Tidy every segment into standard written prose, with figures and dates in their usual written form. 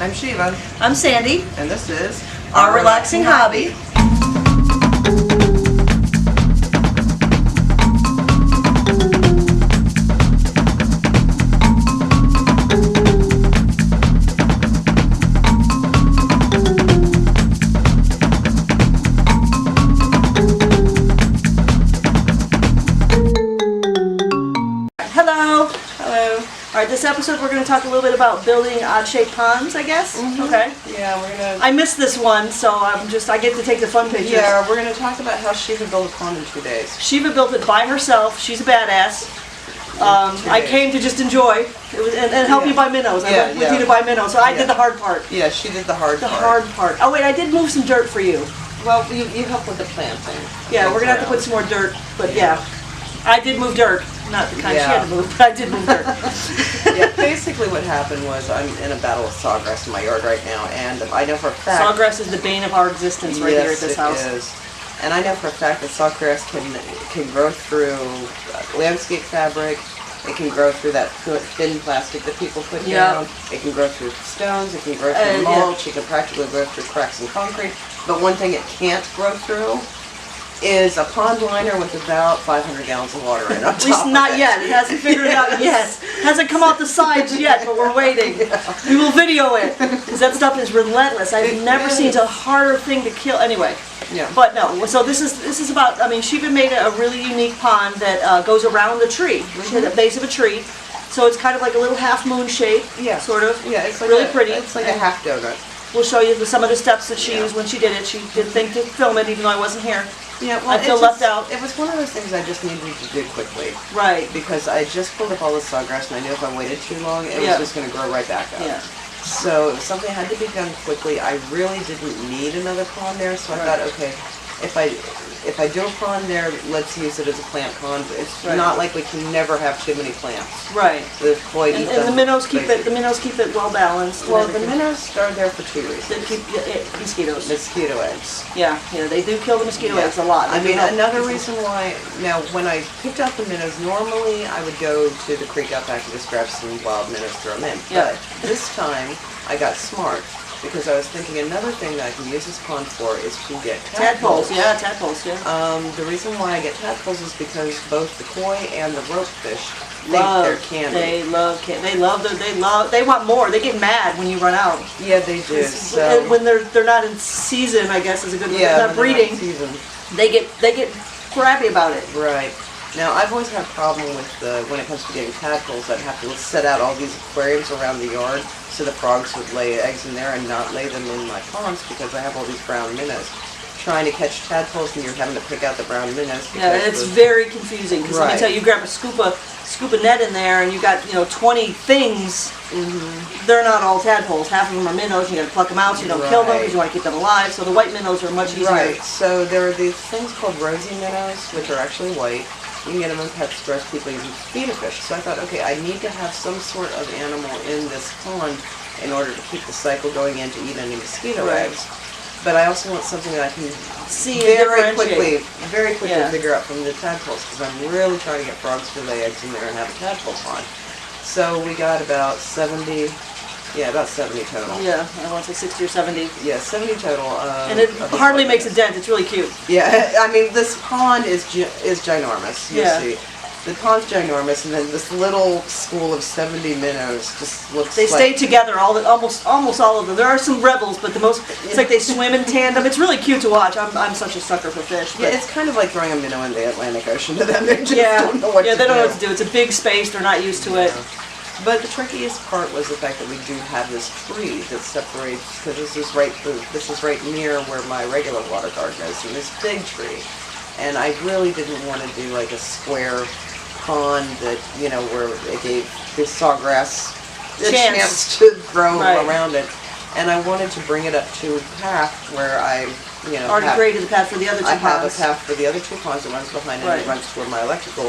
I'm Shiva. I'm Sandy. And this is Our Relaxing Hobby. All right, this episode we're going to talk a little bit about building odd-shaped ponds, I guess. Okay. Yeah, we're gonna. I missed this one, so I get to take the fun pictures. Yeah, we're going to talk about how Shiva built a pond in 2 days. Shiva built it by herself. She's a badass. I came to just enjoy and help you buy minnows. I went with you to buy minnows, so I did the hard part. Yeah, she did the hard part. The hard part. Oh wait, I did move some dirt for you. Well, you helped with the planting. Yeah, we're going to have to put some more dirt, but yeah. I did move dirt. Not the kind she had to move, but I did move dirt. Yeah, basically what happened was I'm in a battle with sawgrass in my yard right now, and I know for a fact... Sawgrass is the bane of our existence right here at this house. Yes, it is. And I know for a fact that sawgrass can grow through landscape fabric, it can grow through that thin plastic that people put down, it can grow through stones, it can grow through mulch, it can practically grow through cracks in concrete, but one thing it can't grow through is a pond liner with about 500 gallons of water in it. At least not yet. It hasn't figured it out yet. Hasn't come out the sides yet, but we're waiting. We will video it, because that stuff is relentless. I've never seen a harder thing to kill. Anyway. Yeah. But no, so this is about, I mean, Shiva made a really unique pond that goes around the tree, at the base of a tree. So it's kind of like a little half moon shape, sort of. Yeah, it's like really pretty. It's like a half donut. We'll show you some of the steps that she used when she did it. She didn't think to film it, even though I wasn't here. Yeah, well, I feel left out. It was one of those things I just needed to do quickly. Right. Because I just pulled up all the sawgrass, and I knew if I waited too long, it was just going to grow right back up. Yeah. So it was something that had to be done quickly. I really didn't need another pond there, so I thought, okay, if I do a pond there, let's use it as a plant pond. It's not like we can never have too many plants. Right. The koi and the minnows keep it well balanced. Well, the minnows are there for 2 reasons. They keep mosquitoes. Mosquito eggs. Yeah, they do kill the mosquito eggs a lot. I mean, another reason why, now when I picked out the minnows, normally I would go to the creek out back and just grab some wild minnows, throw them in. But this time I got smart. Because I was thinking another thing that I can use this pond for is to get tadpoles. Tadpoles, The reason why I get tadpoles is because both the koi and the ropefish think they're candy. They want more. They get mad when you run out. Yeah, they do. So when they're not in season, I guess is a good word. Yeah, not breeding. They get crabby about it. Right. Now, I've always had a problem with when it comes to getting tadpoles, I'd have to set out all these aquariums around the yard so the frogs would lay eggs in there and not lay them in my ponds because I have all these brown minnows. Trying to catch tadpoles and you're having to pick out the brown minnows. Yeah, it's very confusing because let me tell you, you grab a scoop of net in there and you got 20 things. They're not all tadpoles. Half of them are minnows. You got to pluck them out so you don't kill them because you want to keep them alive. So the white minnows are much easier. Right. So there are these things called rosy minnows, which are actually white. You can get them in pet stores. People use them to feed a fish. So I thought, okay, I need to have some sort of animal in this pond in order to keep the cycle going in to eat any mosquito eggs. But I also want something that I can see very quickly figure out from the tadpoles because I'm really trying to get frogs to lay eggs in there and have a tadpole pond. So we got about 70. Yeah, about 70 total. Yeah, I want to say 60 or 70. Yeah, 70 total. And it hardly makes a dent. It's really cute. Yeah, I mean, this pond is ginormous. You'll see. The pond's ginormous, and then this little school of 70 minnows just looks They stay together, almost all of them. There are some rebels, but it's like they swim in tandem. It's really cute to watch. I'm such a sucker for fish. Yeah, it's kind of like throwing a minnow in the Atlantic Ocean to them. They just don't know what to do. They don't know what to do. It's a big space. They're not used to it. But the trickiest part was the fact that we do have this tree that separates, because this is right near where my regular water garden is, and this big tree. And I really didn't want to do like a square pond that, where it gave this sawgrass a chance to grow around it. And I wanted to bring it up to a path where I, already created the path for the other two ponds. I have a path for the other two ponds that runs behind and it runs to where my electrical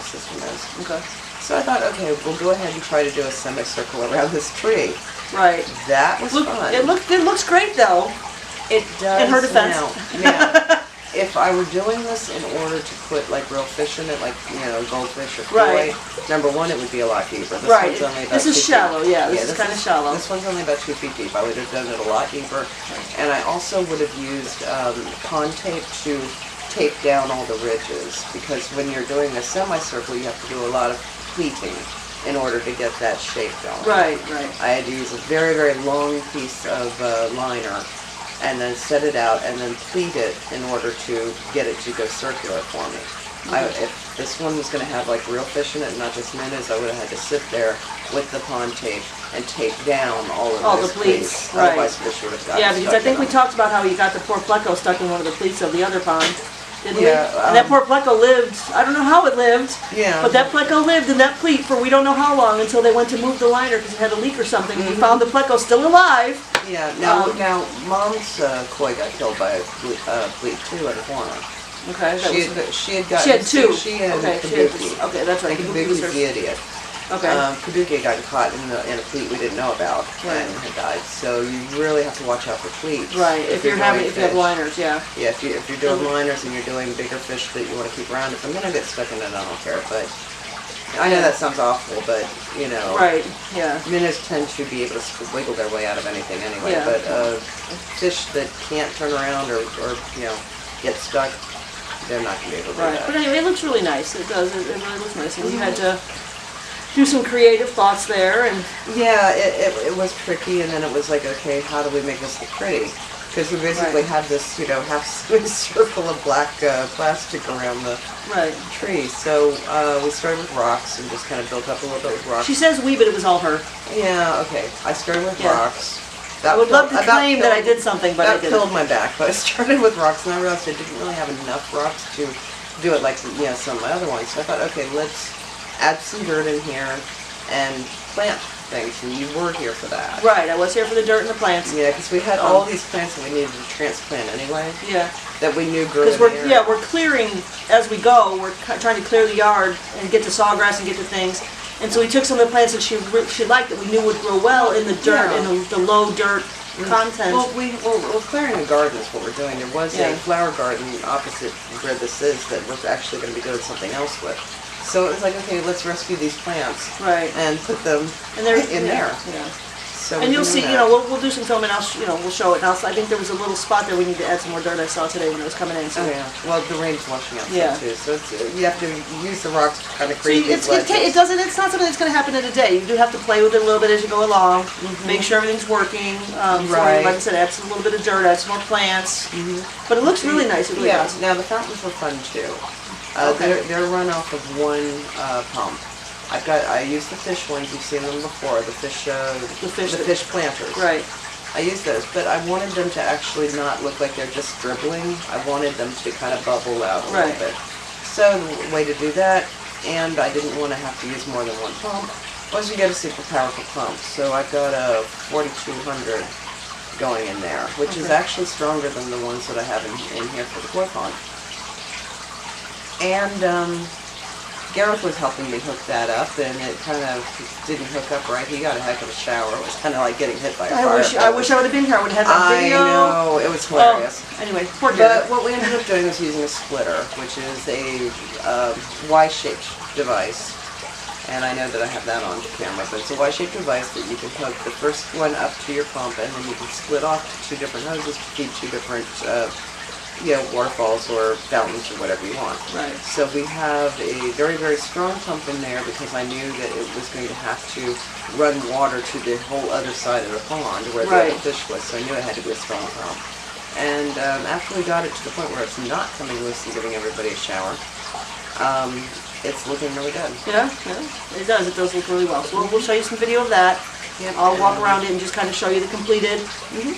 system is. Okay. So I thought, okay, we'll go ahead and try to do a semicircle around this tree. Right. That was fun. It looks great though. It does. In her defense. Yeah. If I were doing this in order to put like real fish in it, like, you know, goldfish or Right. koi, number one, it would be a lot deeper. This Right. one's only about This is 2 feet. shallow, yeah, this is kind of shallow. This one's only about 2 feet deep. I would have done it a lot deeper. And I also would have used pond tape to tape down all the ridges, because when you're doing a semicircle, you have to do a lot of pleating in order to get that shape going. Right, right. I had to use a very, very long piece of liner and then set it out and then pleat it in order to get it to go circular for me. If this one was going to have like real fish in it and not just minnows, I would have had to sit there with the pond tape and tape down all of All those the pleats, right. Otherwise fish would have gotten Yeah, because stuck I think in we them. talked about how you got the poor pleco stuck in one of the pleats of the other pond, didn't Yeah, we? And that poor pleco lived, I don't know how it lived, Yeah. but that pleco lived in that pleat for we don't know how long until they went to move the liner because it had a leak or something. We found the pleco still alive. Yeah, now Mom's koi got killed by a pleat too at a corner. Okay, that was, She had gotten she had two. She and Okay, Kabuki. okay, that's right. And Kabuki was Kabuki's hers. the idiot. Okay. Kabuki got caught in a pleat we didn't know about Right. and had died. So you really have to watch out for pleats. Right, if you have fish. liners, yeah. Yeah, if you're doing liners and you're doing bigger fish that you want to keep around, if I'm gonna get stuck in it, I don't care. But I know that sounds awful, but you know, Right, yeah. minnows tend to be able to wiggle their way out of anything anyway. Yeah. But fish that can't turn around or you know get stuck, they're not gonna be able to do Right, that. but anyway, it looks really nice. It does. It really looks nice. And you had to do some creative thoughts there, and Yeah, it was tricky, and then it was like, okay, how do we make this look pretty? Because we basically Right. had this, you know, half circle of black plastic around the right. tree. So we started with rocks and just kind of built up a little bit with rocks. She says we, but it was all her. Yeah, okay. I started with Yeah. rocks. I would love to about claim that I did something, but I that didn't. killed my back. But I started with rocks, and I realized I didn't really have enough rocks to do it like some of my other ones. So I thought, okay, let's add some dirt in here and plant things, and you were here for that. Right, I was here for the dirt and the plants. Yeah, because we had all these plants that we needed to transplant anyway, Yeah, that we knew grew in because the area. we're clearing as we go. We're trying to clear the yard and get to sawgrass and get to things. And so we took some of the plants that she liked that we knew would grow well in the dirt, Yeah. in the low dirt content. Well, we're clearing a garden is what we're doing. There was Yeah. a flower garden opposite where this is that we're actually going to be doing something else with. So it was like, okay, let's rescue these plants Right. and put them And they're in there. Yeah. So And we're you'll doing see, that. you know, we'll do some filming. We'll show it. And I think there was a little spot there we need to add some more dirt. I saw today when it was coming in. So. Oh yeah. Well, the rain's washing out Yeah. too, so it's, you have to use the rocks to kind of So create these ledges. it's not something that's going to happen in a day. You do have to play with it a little bit as you go along. Make sure everything's working. Right. Like I said, add some little bit of dirt, add some more plants. But it looks really nice. It really Yeah. does. Now the fountains were fun too. Okay. They're run off of one pump. I use the fish ones. You've seen them before. The fish planters. Right. I use those, but I wanted them to actually not look like they're just dribbling. I wanted them to kind of bubble out a Right. little bit. So the way to do that, and I didn't want to have to use more than one pump, was you get a super powerful pump. So I've got a 4200 going in there, which is Okay. actually stronger than the ones that I have in here for the koi pond. And Gareth was helping me hook that up, and it kind of didn't hook up right. He got a heck of a shower. It was kind of like getting hit by a fire. I wish I would have been here. I would have had that I video. know, it was hilarious. Anyway, poor But Garrett. what we ended up doing was using a splitter, which is a Y-shaped device. And I know that I have that on camera, but it's a Y-shaped device that you can hook the first one up to your pump, and then you can split off to 2 different hoses to feed 2 different waterfalls or fountains or whatever you want. Right. So we have a very, very strong pump in there because I knew that it was going to have to run water to the whole other side of the pond where the other fish was, so I knew it had to be a strong pump. And after we got it to the point where it's not coming loose and giving everybody a shower, it's looking really good. Yeah, it does. It does look really well. So we'll show you some video of that. Yep. I'll walk around it and just kind of show you the completed,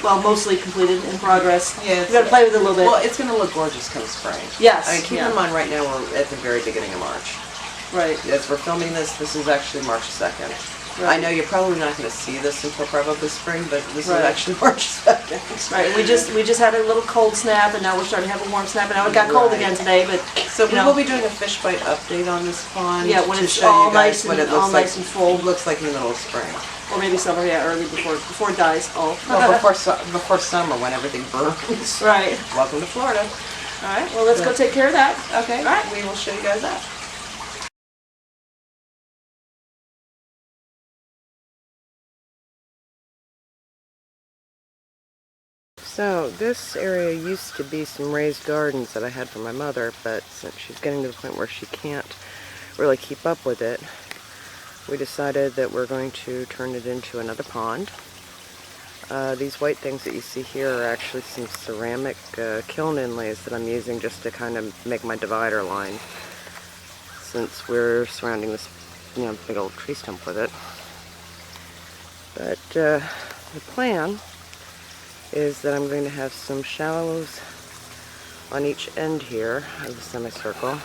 well, mostly completed, in progress. Yeah, You got to play with it a little bit. Well, it's going to look gorgeous come spring. Yes, I mean, keep yeah. in mind right now we're at the very beginning of March. Right. As we're filming this is actually March 2nd. Right. I know you're probably not going to see this until probably spring, but this Right. is actually March 2nd. Right. We just had a little cold snap, and now we're starting to have a warm snap, and now it got cold Right. again today. But So you we know, will be doing a fish bite update on this pond. Yeah, when to it's show all you guys nice what and- it looks all like. nice and full. It looks like in the middle of spring. or maybe summer, yeah, early before it dies. Oh. Well, before summer when everything burns. Right. Welcome to Florida. Alright, well let's go take care of that. Okay, Alright. we will show you guys that. So this area used to be some raised gardens that I had for my mother, but since she's getting to the point where she can't really keep up with it, we decided that we're going to turn it into another pond. These white things that you see here are actually some ceramic kiln inlays that I'm using just to kind of make my divider line, since we're surrounding this, you know, big old tree stump with it. But the plan is that I'm going to have some shallows on each end here of the semicircle,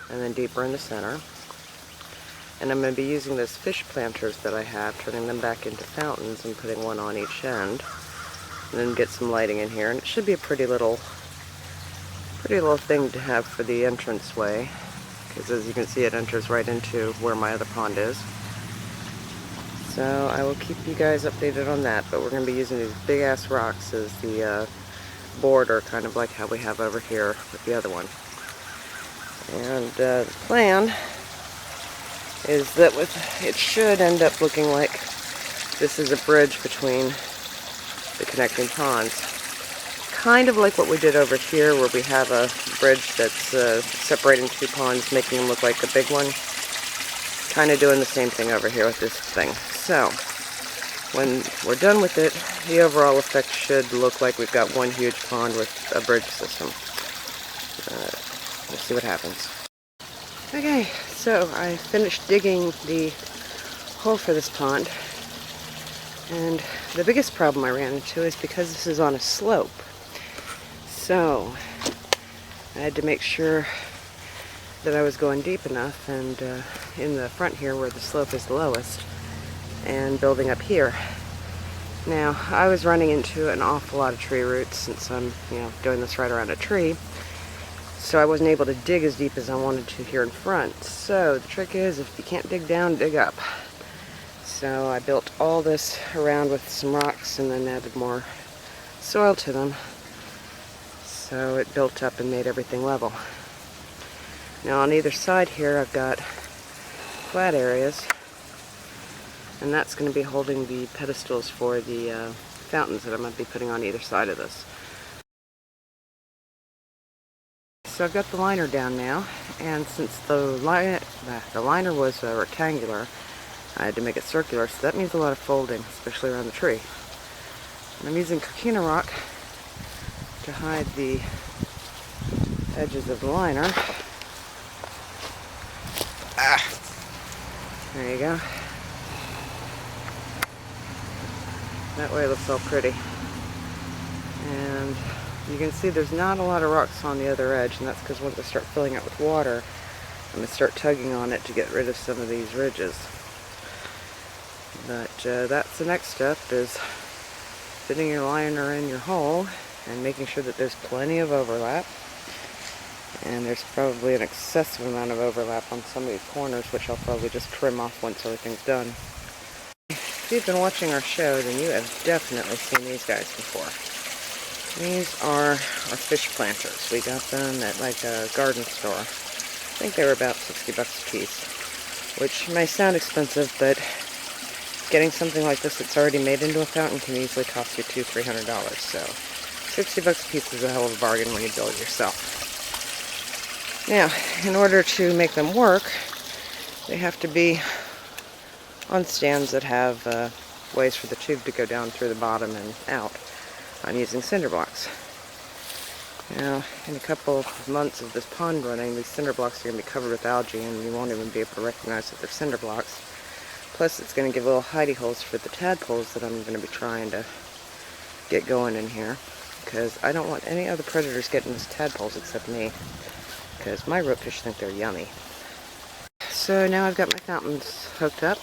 and then deeper in the center. And I'm going to be using those fish planters that I have, turning them back into fountains and putting one on each end. And then get some lighting in here. And it should be a pretty little thing to have for the entranceway, because as you can see it enters right into where my other pond is. So I will keep you guys updated on that, but we're going to be using these big ass rocks as the border, kind of like how we have over here with the other one. And the plan is that it should end up looking like this is a bridge between the connecting ponds. Kind of like what we did over here, where we have a bridge that's separating two ponds, making them look like a big one. Kind of doing the same thing over here with this thing. So, when we're done with it, the overall effect should look like we've got one huge pond with a bridge system. We'll see what happens. Okay, so I finished digging the hole for this pond, and the biggest problem I ran into is because this is on a slope. So I had to make sure that I was going deep enough, and in the front here where the slope is the lowest, and building up here. Now, I was running into an awful lot of tree roots since I'm, doing this right around a tree. So I wasn't able to dig as deep as I wanted to here in front. So the trick is, if you can't dig down, dig up. So I built all this around with some rocks and then added more soil to them. So it built up and made everything level. Now on either side here I've got flat areas, and that's going to be holding the pedestals for the fountains that I'm going to be putting on either side of this. So I've got the liner down now, and since the liner was rectangular, I had to make it circular, so that means a lot of folding, especially around the tree. And I'm using coquina rock to hide the edges of the liner. There you go. That way it looks all pretty. And you can see there's not a lot of rocks on the other edge, and that's because once I start filling it with water, I'm going to start tugging on it to get rid of some of these ridges. But that's the next step, is fitting your liner in your hole and making sure that there's plenty of overlap. And there's probably an excessive amount of overlap on some of these corners, which I'll probably just trim off once everything's done. If you've been watching our show, then you have definitely seen these guys before. These are our fish planters. We got them at like a garden store. I think they were about 60 bucks a piece, which may sound expensive, but getting something like this that's already made into a fountain can easily cost you $200–300. So 60 bucks a piece is a hell of a bargain when you build it yourself. Now, in order to make them work, they have to be on stands that have ways for the tube to go down through the bottom and out. I'm using cinder blocks. Now, in a couple of months of this pond running, these cinder blocks are going to be covered with algae, and you won't even be able to recognize that they're cinder blocks. Plus, it's going to give little hidey holes for the tadpoles that I'm going to be trying to get going in here, because I don't want any other predators getting these tadpoles except me, because my ropefish think they're yummy. So now I've got my fountains hooked up.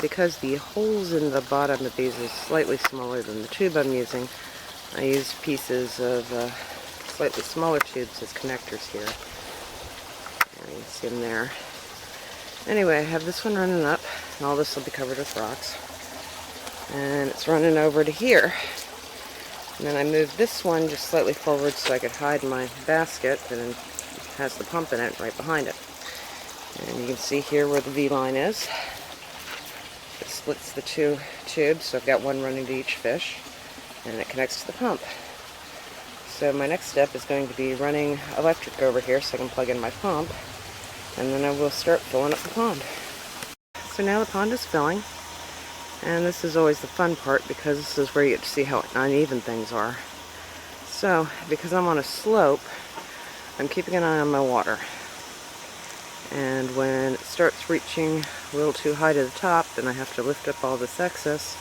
Because the holes in the bottom of these is slightly smaller than the tube I'm using, I used pieces of slightly smaller tubes as connectors here. And you can see them there. Anyway, I have this one running up, and all this will be covered with rocks. And it's running over to here. And then I moved this one just slightly forward so I could hide my basket, and it has the pump in it right behind it. And you can see here where the V-line is. It splits the two tubes, so I've got one running to each fish, and it connects to the pump. So my next step is going to be running electric over here so I can plug in my pump, and then I will start filling up the pond. So now the pond is filling, and this is always the fun part because this is where you get to see how uneven things are. So, because I'm on a slope, I'm keeping an eye on my water. And when it starts reaching a little too high to the top, then I have to lift up all this excess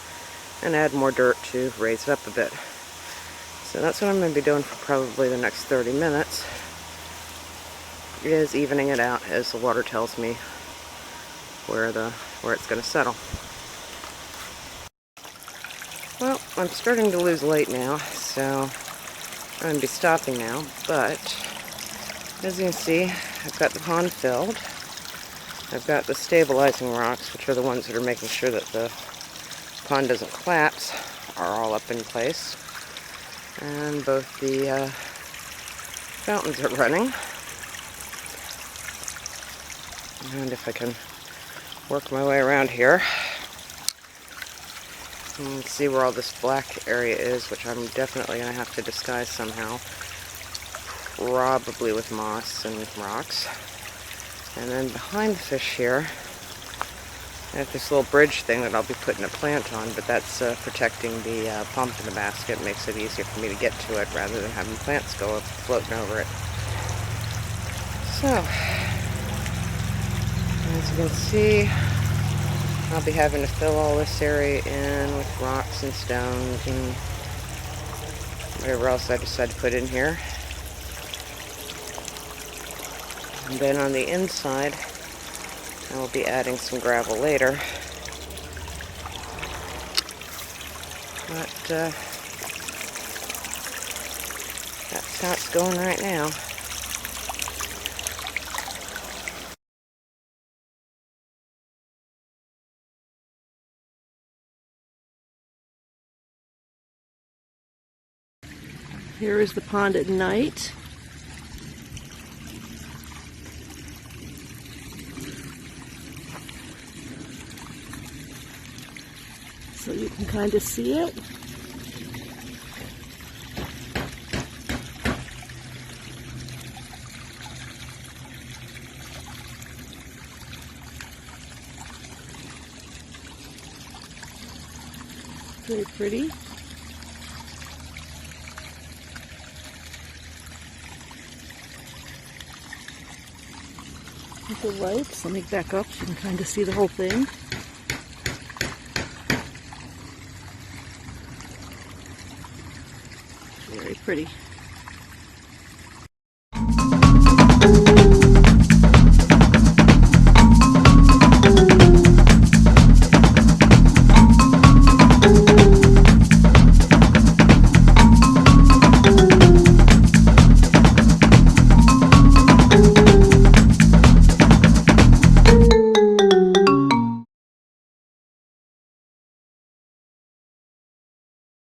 and add more dirt to raise it up a bit. So that's what I'm going to be doing for probably the next 30 minutes, is evening it out as the water tells me where it's going to settle. Well, I'm starting to lose light now, so I'm going to be stopping now, but as you can see, I've got the pond filled. I've got the stabilizing rocks, which are the ones that are making sure that the pond doesn't collapse, are all up in place. And both the fountains are running. And if I can work my way around here, you can see where all this black area is, which I'm definitely going to have to disguise somehow. Probably with moss and rocks. And then behind the fish here, I have this little bridge thing that I'll be putting a plant on, but that's protecting the pump in the basket. It makes it easier for me to get to it rather than having plants go up floating over it. So, as you can see, I'll be having to fill all this area in with rocks and stones and whatever else I decide to put in here. And then on the inside, I will be adding some gravel later. But that's how it's going right now. Here is the pond at night. So you can kind of see it. Very pretty. With the lights, let me back up so you can kind of see the whole thing. Very pretty.